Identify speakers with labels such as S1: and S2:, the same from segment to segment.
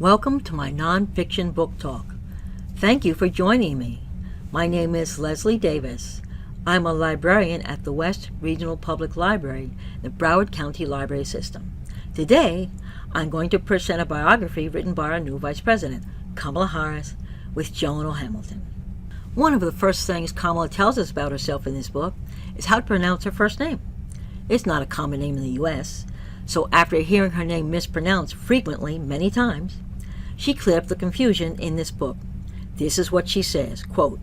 S1: Welcome to my nonfiction book talk. Thank you for joining me. My name is Leslie Davis. I'm a librarian at the West Regional Public Library, the Broward County Library System. Today, I'm going to present a biography written by our new Vice President, Kamala Harris, with Joan O. Hamilton. One of the first things Kamala tells us about herself in this book is how to pronounce her first name. It's not a common name in the U.S., so after hearing her name mispronounced frequently, many times, she cleared up the confusion in this book. This is what she says, quote,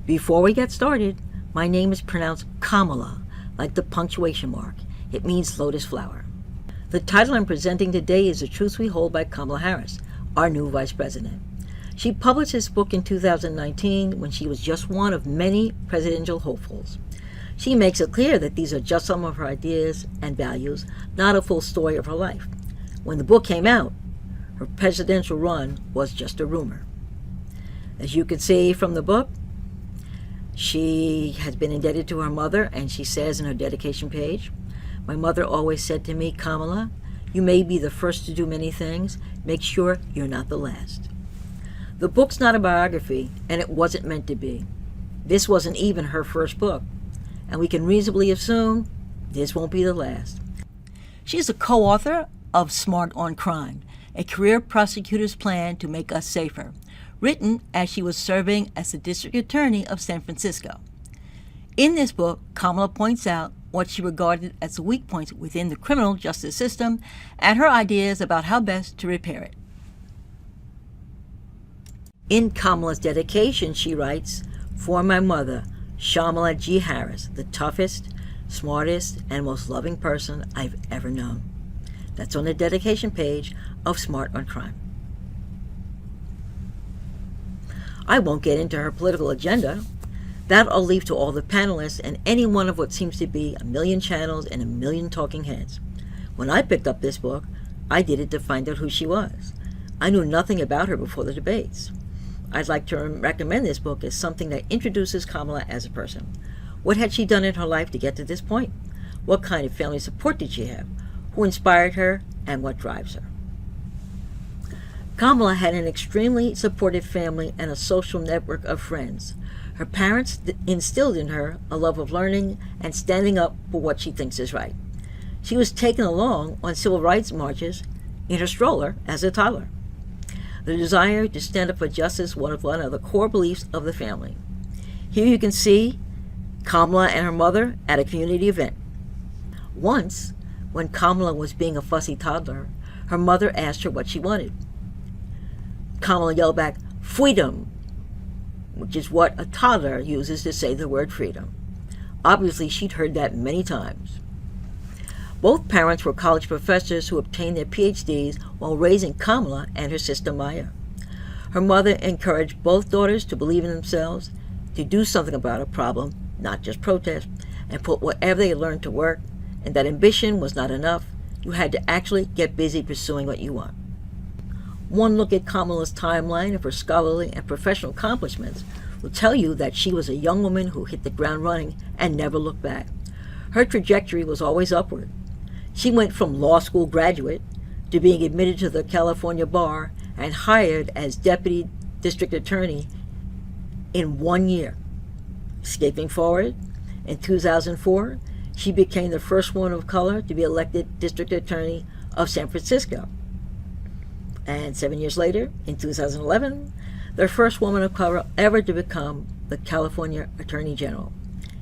S1: "Before we get started, my name is pronounced Kamala, like the punctuation mark. It means lotus flower." The title I'm presenting today is The Truth We Hold by Kamala Harris, our new Vice President. She published this book in 2019 when she was just one of many presidential hopefuls. She makes it clear that these are just some of her ideas and values, not a full story of her life. When the book came out, her presidential run was just a rumor. As you can see from the book, she has been indebted to her mother, and she says in her dedication page, "My mother always said to me, Kamala, you may be the first to do many things. Make sure you're not the last." The book's not a biography, and it wasn't meant to be. This wasn't even her first book, and we can reasonably assume this won't be the last. She's a co-author of Smart on Crime, a career prosecutor's plan to make us safer, written as she was serving as the district attorney of San Francisco. In this book, Kamala points out what she regarded as the weak points within the criminal justice system and her ideas about how best to repair it. In Kamala's dedication, she writes, "For my mother, Kamala G. Harris, the toughest, smartest, and most loving person I've ever known." That's on the dedication page of Smart on Crime. I won't get into her political agenda. That I'll leave to all the panelists and any one of what seems to be a million channels and a million talking heads. When I picked up this book, I did it to find out who she was. I knew nothing about her before the debates. I'd like to recommend this book as something that introduces Kamala as a person. What had she done in her life to get to this point? What kind of family support did she have? Who inspired her, and what drives her? Kamala had an extremely supportive family and a social network of friends. Her parents instilled in her a love of learning and standing up for what she thinks is right. She was taken along on civil rights marches in her stroller as a toddler. The desire to stand up for justice was one of the core beliefs of the family. Here you can see Kamala and her mother at a community event. Once, when Kamala was being a fussy toddler, her mother asked her what she wanted. Kamala yelled back, "Freedom," which is what a toddler uses to say the word freedom. Obviously, she'd heard that many times. Both parents were college professors who obtained their PhDs while raising Kamala and her sister Maya. Her mother encouraged both daughters to believe in themselves, to do something about a problem, not just protest, and put whatever they learned to work, and that ambition was not enough. You had to actually get busy pursuing what you want. One look at Kamala's timeline of her scholarly and professional accomplishments will tell you that she was a young woman who hit the ground running and never looked back. Her trajectory was always upward. She went from law school graduate to being admitted to the California bar and hired as deputy district attorney in 1 year. Skipping forward, in 2004, she became the first woman of color to be elected district attorney of San Francisco. And 7 years later, in 2011, the first woman of color ever to become the California Attorney General.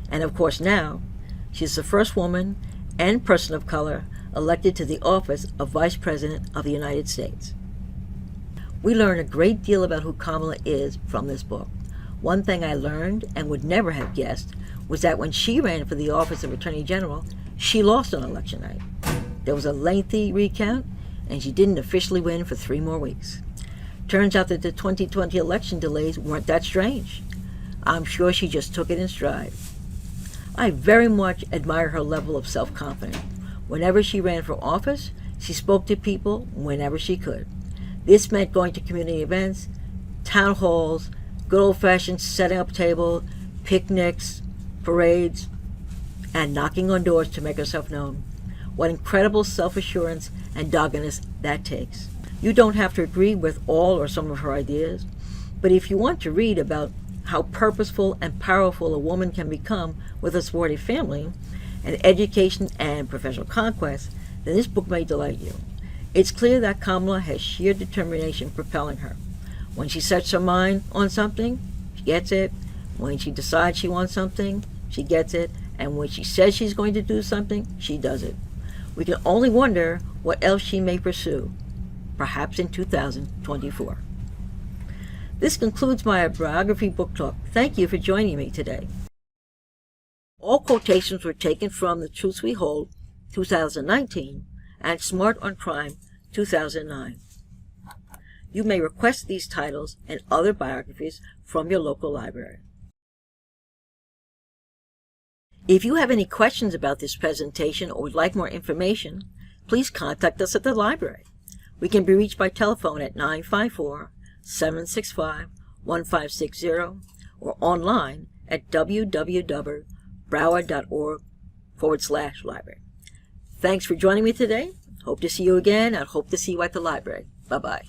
S1: And of course now, she's the first woman and person of color elected to the office of Vice President of the United States. We learn a great deal about who Kamala is from this book. One thing I learned and would never have guessed was that when she ran for the office of Attorney General, she lost on election night. There was a lengthy recount, and she didn't officially win for 3 more weeks. Turns out that the 2020 election delays weren't that strange. I'm sure she just took it in stride. I very much admire her level of self-confidence. Whenever she ran for office, she spoke to people whenever she could. This meant going to community events, town halls, good old-fashioned setting up table, picnics, parades, and knocking on doors to make herself known. What incredible self-assurance and doggedness that takes. You don't have to agree with all or some of her ideas, but if you want to read about how purposeful and powerful a woman can become with a supportive family, and education and professional conquest, then this book may delight you. It's clear that Kamala has sheer determination propelling her. When she sets her mind on something, she gets it. When she decides she wants something, she gets it. And when she says she's going to do something, she does it. We can only wonder what else she may pursue, perhaps in 2024. This concludes my biography book talk. Thank you for joining me today. All quotations were taken from The Truths We Hold, 2019, and Smart on Crime, 2009. You may request these titles and other biographies from your local library. If you have any questions about this presentation or would like more information, please contact us at the library. We can be reached by telephone at 954-765-1560 or online at www.broward.org/library. Thanks for joining me today. Hope to see you again, and hope to see you at the library. Bye-bye.